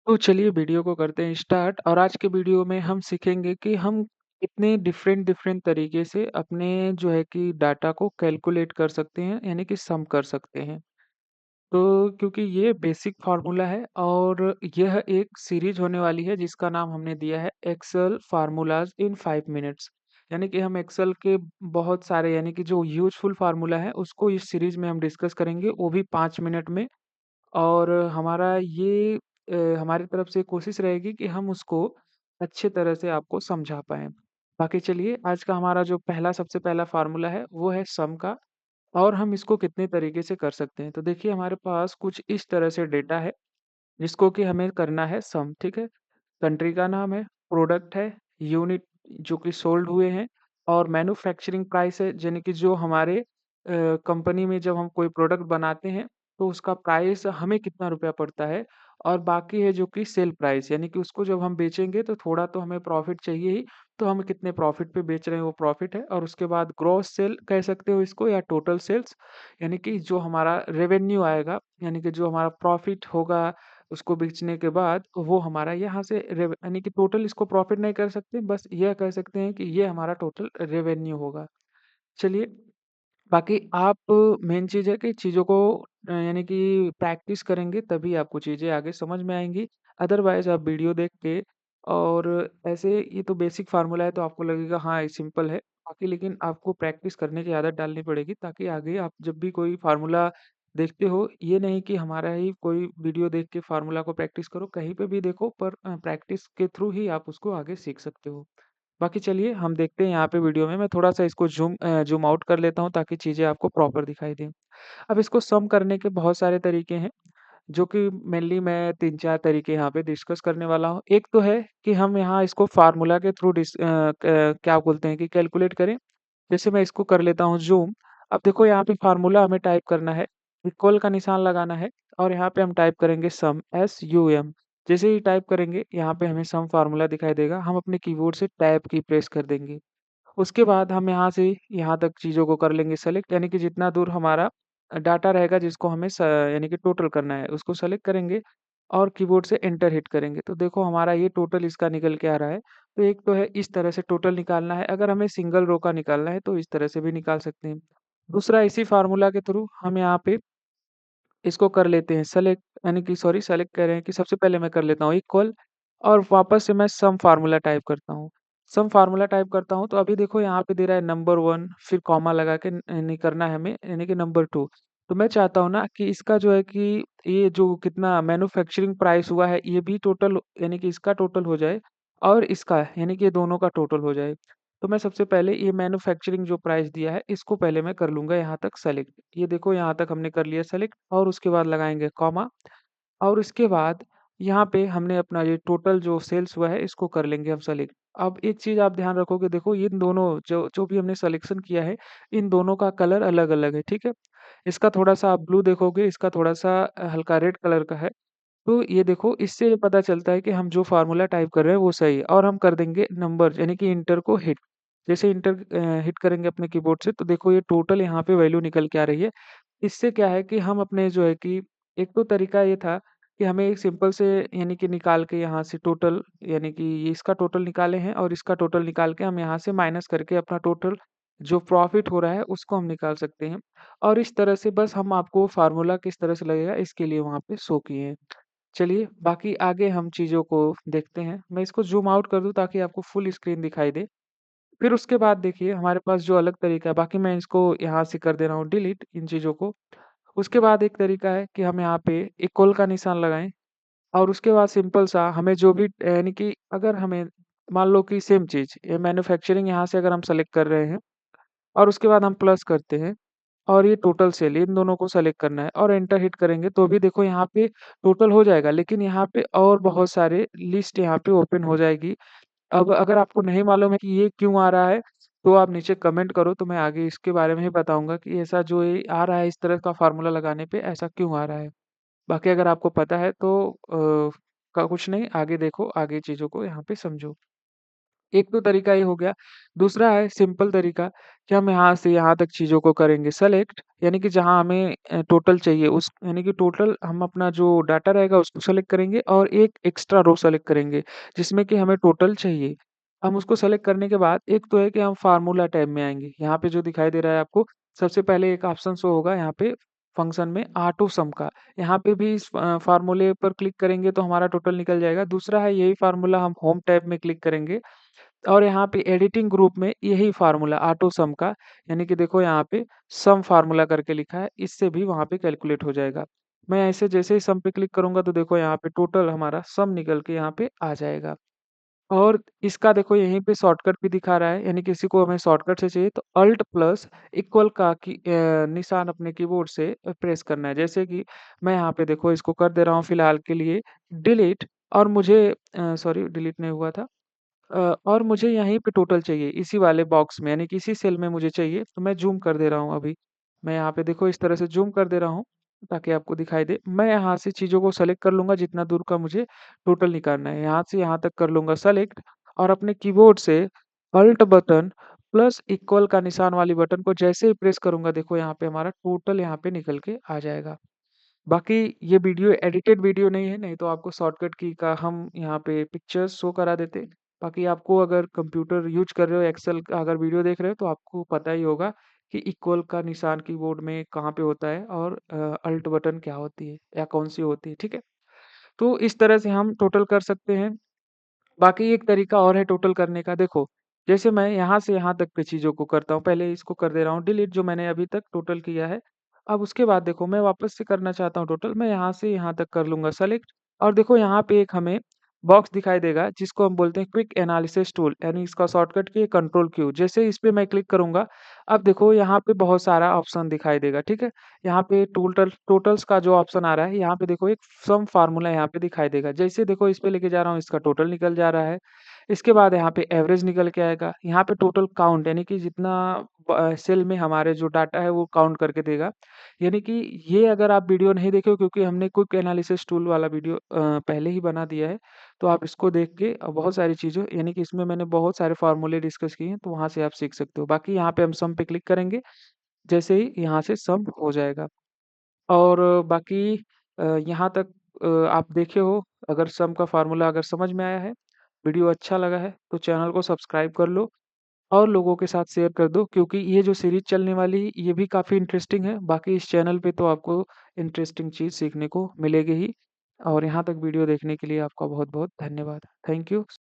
तो चलिए वीडियो को करते हैं स्टार्ट और आज के वीडियो में हम सीखेंगे कि हम कितने डिफरेंट डिफरेंट तरीके से अपने जो है कि डाटा को कैलकुलेट कर सकते हैं यानी कि सम कर सकते हैं। तो क्योंकि ये बेसिक फार्मूला है और यह एक सीरीज होने वाली है जिसका नाम हमने दिया है एक्सेल फार्मूलाज इन 5 मिनट्स। यानी कि हम एक्सेल के बहुत सारे यानी कि जो यूजफुल फार्मूला है उसको इस सीरीज में हम डिस्कस करेंगे वो भी 5 मिनट में। और हमारा ये हमारी तरफ से कोशिश रहेगी कि हम उसको अच्छे तरह से आपको समझा पाएँ। बाकी चलिए आज का हमारा जो पहला सबसे पहला फ़ॉर्मूला है वो है सम का और हम इसको कितने तरीके से कर सकते हैं। तो देखिए हमारे पास कुछ इस तरह से डेटा है जिसको कि हमें करना है सम, ठीक है? कंट्री का नाम है, प्रोडक्ट है, यूनिट जो कि सोल्ड हुए हैं और मैन्युफैक्चरिंग प्राइस है यानी कि जो हमारे कंपनी में जब हम कोई प्रोडक्ट बनाते हैं तो उसका प्राइस हमें कितना रुपया पड़ता है और बाकी है जो कि सेल प्राइस यानी कि उसको जब हम बेचेंगे तो थोड़ा तो हमें प्रॉफिट चाहिए ही, तो हम कितने प्रॉफिट पे बेच रहे हैं वो प्रॉफिट है और उसके बाद ग्रॉस सेल कह सकते हो इसको या टोटल सेल्स यानी कि जो हमारा रेवेन्यू आएगा यानी कि जो हमारा प्रॉफिट होगा उसको बेचने के बाद वो हमारा यहाँ से रेव यानी कि टोटल इसको प्रॉफ़िट नहीं कर सकते, बस यह कह सकते हैं कि ये हमारा टोटल रेवेन्यू होगा। चलिए, बाकी आप मेन चीज़ है कि चीज़ों को यानी कि प्रैक्टिस करेंगे तभी आपको चीज़ें आगे समझ में आएँगी। अदरवाइज़ आप वीडियो देख के और ऐसे ये तो बेसिक फ़ॉर्मूला है तो आपको लगेगा हाँ, ये सिंपल है। बाकी लेकिन आपको प्रैक्टिस करने की आदत डालनी पड़ेगी ताकि आगे आप जब भी कोई फ़ॉर्मूला देखते हो, ये नहीं कि हमारा ही कोई वीडियो देख के फ़ॉर्मूला को प्रैक्टिस करो, कहीं पे भी देखो पर प्रैक्टिस के थ्रू ही आप उसको आगे सीख सकते हो। बाकी चलिए हम देखते हैं यहाँ पे वीडियो में मैं थोड़ा-सा इसको ज़ूम आउट कर लेता हूँ ताकि चीज़ें आपको प्रॉपर दिखाई दें। अब इसको सम करने के बहुत सारे तरीके हैं, जो कि मेनली मैं 3-4 तरीके यहाँ पे डिस्कस करने वाला हूँ। एक तो है कि हम यहाँ इसको फ़ॉर्मूला के थ्रू क्या बोलते हैं कि कैलकुलेट करें। जैसे मैं इसको कर लेता हूँ ज़ूम। अब देखो यहाँ पे फ़ॉर्मूला हमें टाइप करना है, इक्वल का निशान लगाना है और यहाँ पे हम टाइप करेंगे सम SUM। जैसे ही टाइप करेंगे यहाँ पे हमें सम फ़ॉर्मूला दिखाई देगा। हम अपने कीबोर्ड से टैब की प्रेस कर देंगे। उसके बाद हम यहाँ से यहाँ तक चीज़ों को कर लेंगे सेलेक्ट यानी कि जितना दूर हमारा डाटा रहेगा जिसको हमें यानी कि टोटल करना है उसको सेलेक्ट करेंगे और कीबोर्ड से एंटर हिट करेंगे तो देखो हमारा ये टोटल इसका निकल के आ रहा है। तो एक तो है इस तरह से टोटल निकालना है, अगर हमें सिंगल रो का निकालना है तो इस तरह से भी निकाल सकते हैं। दूसरा इसी फार्मूला के थ्रू हम यहाँ पे इसको कर लेते हैं सेलेक्ट यानी कि सॉरी सेलेक्ट कह रहे हैं कि सबसे पहले मैं कर लेता हूँ इक्वल और वापस से मैं सम फार्मूला टाइप करता हूँ। सम फार्मूला टाइप करता हूँ तो अभी देखो यहाँ पे दे रहा है नंबर 1 फिर कॉमा लगा के यानी करना है हमें यानी कि नंबर 2। तो मैं चाहता हूँ ना कि इसका जो है कि ये जो कितना मैन्युफैक्चरिंग प्राइस हुआ है ये भी टोटल यानी कि इसका टोटल हो जाए और इसका यानी कि ये दोनों का टोटल हो जाए। तो मैं सबसे पहले ये मैन्युफैक्चरिंग जो प्राइस दिया है इसको पहले मैं कर लूँगा यहाँ तक सेलेक्ट। ये देखो यहाँ तक हमने कर लिया सेलेक्ट और उसके बाद लगाएँगे कॉमा और उसके बाद यहाँ पे हमने अपना ये टोटल जो सेल्स हुआ है इसको कर लेंगे हम सेलेक्ट। अब एक चीज़ आप ध्यान रखोगे देखो इन दोनों जो जो भी हमने सिलेक्शन किया है, इन दोनों का कलर अलग-अलग है, ठीक है? इसका थोड़ा-सा आप ब्लू देखोगे, इसका थोड़ा-सा हल्का रेड कलर का है। तो ये देखो इससे ये पता चलता है कि हम जो फ़ॉर्मूला टाइप कर रहे हैं वो सही है और हम कर देंगे नंबर यानी कि इंटर को हिट। जैसे इंटर हिट करेंगे अपने कीबोर्ड से तो देखो ये टोटल यहाँ पे वैल्यू निकल के आ रही है। इससे क्या है कि हम अपने जो है कि एक तो तरीका ये था कि हमें एक सिंपल से यानी कि निकाल के यहाँ से टोटल यानी कि ये इसका टोटल निकाले हैं और इसका टोटल निकाल के हम यहाँ से माइनस करके अपना टोटल जो प्रॉफ़िट हो रहा है उसको हम निकाल सकते हैं। और इस तरह से बस हम आपको फ़ॉर्मूला किस तरह से लगेगा इसके लिए वहाँ पे शो किए हैं। चलिए, बाकी आगे हम चीज़ों को देखते हैं। मैं इसको ज़ूम आउट कर दूँ ताकि आपको फुल स्क्रीन दिखाई दे। फिर उसके बाद देखिए हमारे पास जो अलग तरीका है, बाकी मैं इसको यहाँ से कर दे रहा हूँ डिलीट इन चीज़ों को। उसके बाद एक तरीका है कि हम यहाँ पे इक्वल का निशान लगाएँ और उसके बाद सिंपल सा हमें जो भी यानी कि अगर हमें मान लो कि सेम चीज़ ये मैन्युफैक्चरिंग यहाँ से अगर हम सेलेक्ट कर रहे हैं और उसके बाद हम प्लस करते हैं और ये टोटल सेल इन दोनों को सेलेक्ट करना है और एंटर हिट करेंगे तो भी देखो यहाँ पे टोटल हो जाएगा लेकिन यहाँ पे और बहुत सारे लिस्ट यहाँ पे ओपन हो जाएगी। अब अगर आपको नहीं मालूम है कि ये क्यों आ रहा है तो आप नीचे कमेंट करो तो मैं आगे इसके बारे में ही बताऊंगा कि ऐसा जो ये आ रहा है इस तरह का फार्मूला लगाने पे ऐसा क्यों आ रहा है। बाकी अगर आपको पता है तो का कुछ नहीं आगे देखो आगे चीज़ों को यहाँ पे समझो। एक तो तरीका ये हो गया। दूसरा है सिंपल तरीका कि हम यहाँ से यहाँ तक चीज़ों को करेंगे सेलेक्ट, यानी कि जहाँ हमें टोटल चाहिए उस यानी कि टोटल हम अपना जो डाटा रहेगा उसको सेलेक्ट करेंगे और एक एक्स्ट्रा रो सेलेक्ट करेंगे, जिसमें कि हमें टोटल चाहिए। हम उसको सेलेक्ट करने के बाद एक तो है कि हम फ़ॉर्मूला टैब में आएँगे। यहाँ पे जो दिखाई दे रहा है आपको, सबसे पहले एक ऑप्शन शो होगा यहाँ पे फंक्शन में ऑटो सम का। यहाँ पे भी इस फ़ॉर्मूले पर क्लिक करेंगे तो हमारा टोटल निकल जाएगा। दूसरा है यही फ़ॉर्मूला हम होम टैब में क्लिक करेंगे और यहाँ पे एडिटिंग ग्रुप में यही फ़ॉर्मूला ऑटो सम का, यानी कि देखो यहाँ पे सम फ़ॉर्मूला करके लिखा है, इससे भी वहाँ पे कैलकुलेट हो जाएगा। मैं ऐसे जैसे ही सम पे क्लिक करूँगा तो देखो यहाँ पे टोटल हमारा सम निकल के यहाँ पे आ जाएगा। और इसका देखो यहीं पे शॉर्टकट भी दिखा रहा है, यानी किसी को हमें शॉर्टकट से चाहिए तो अल्ट प्लस इक्वल का निशान अपने कीबोर्ड से प्रेस करना है। जैसे कि मैं यहाँ पे देखो इसको कर दे रहा हूँ फिलहाल के लिए डिलीट, और मुझे सॉरी डिलीट नहीं हुआ था। और मुझे यहीं पे टोटल चाहिए, इसी वाले बॉक्स में, यानी कि इसी सेल में मुझे चाहिए, तो मैं ज़ूम कर दे रहा हूँ अभी। मैं यहाँ पे देखो इस तरह से ज़ूम कर दे रहा हूँ, ताकि आपको दिखाई दे। मैं यहाँ से चीज़ों को सेलेक्ट कर लूँगा जितना दूर का मुझे टोटल निकालना है। यहाँ से यहाँ तक कर लूँगा सेलेक्ट और अपने कीबोर्ड से अल्ट बटन प्लस इक्वल का निशान वाली बटन को जैसे ही प्रेस करूँगा, देखो यहाँ पे हमारा टोटल यहाँ पे निकल के आ जाएगा। बाकी ये वीडियो एडिटेड वीडियो नहीं है, नहीं तो आपको शॉर्टकट की का हम यहाँ पे पिक्चर्स शो करा देते। बाकी आपको अगर कंप्यूटर यूज़ कर रहे हो, एक्सेल का अगर वीडियो देख रहे हो तो आपको पता ही होगा कि इक्वल का निशान कीबोर्ड में कहाँ पे होता है और अल्ट बटन क्या होती है या कौन-सी होती है, ठीक है? तो इस तरह से हम टोटल कर सकते हैं। बाकी एक तरीका और है टोटल करने का, देखो, जैसे मैं यहाँ से यहाँ तक पे चीज़ों को करता हूँ, पहले इसको कर दे रहा हूँ डिलीट जो मैंने अभी तक टोटल किया है। अब उसके बाद देखो मैं वापस से करना चाहता हूँ टोटल, मैं यहाँ से यहाँ तक कर लूँगा सेलेक्ट और देखो यहाँ पे एक हमें बॉक्स दिखाई देगा जिसको हम बोलते हैं क्विक एनालिसिस टूल, यानी इसका शॉर्टकट की कंट्रोल क्यू। जैसे इस पे मैं क्लिक करूँगा, अब देखो यहाँ पे बहुत सारा ऑप्शन दिखाई देगा, ठीक है? यहाँ पे टोटल्स का जो ऑप्शन आ रहा है, यहाँ पे देखो एक सम फार्मूला यहाँ पे दिखाई देगा। जैसे देखो इस पे लेके जा रहा हूँ, इसका टोटल निकल जा रहा है। इसके बाद यहाँ पे एवरेज निकल के आएगा। यहाँ पे टोटल काउंट, यानी कि जितना सेल में हमारे जो डाटा है वो काउंट करके देगा। यानी कि ये अगर आप वीडियो नहीं देखे हो, क्योंकि हमने क्विक एनालिसिस टूल वाला वीडियो पहले ही बना दिया है, तो आप इसको देख के बहुत सारी चीज़ें, यानी कि इसमें मैंने बहुत सारे फार्मूले डिस्कस किए हैं, तो वहाँ से आप सीख सकते हो। बाकी यहाँ पे हम सम पे क्लिक करेंगे, जैसे ही यहाँ से सम हो जाएगा। और बाकी यहाँ तक आप देखे हो, अगर सम का फ़ॉर्मूला अगर समझ में आया है, वीडियो अच्छा लगा है, तो चैनल को सब्सक्राइब कर लो और लोगों के साथ शेयर कर दो, क्योंकि ये जो सीरीज़ चलने वाली है, ये भी काफ़ी इंटरेस्टिंग है। बाकी इस चैनल पे तो आपको इंटरेस्टिंग चीज़ सीखने को मिलेगी ही। और यहाँ तक वीडियो देखने के लिए आपका बहुत-बहुत धन्यवाद। Thank you.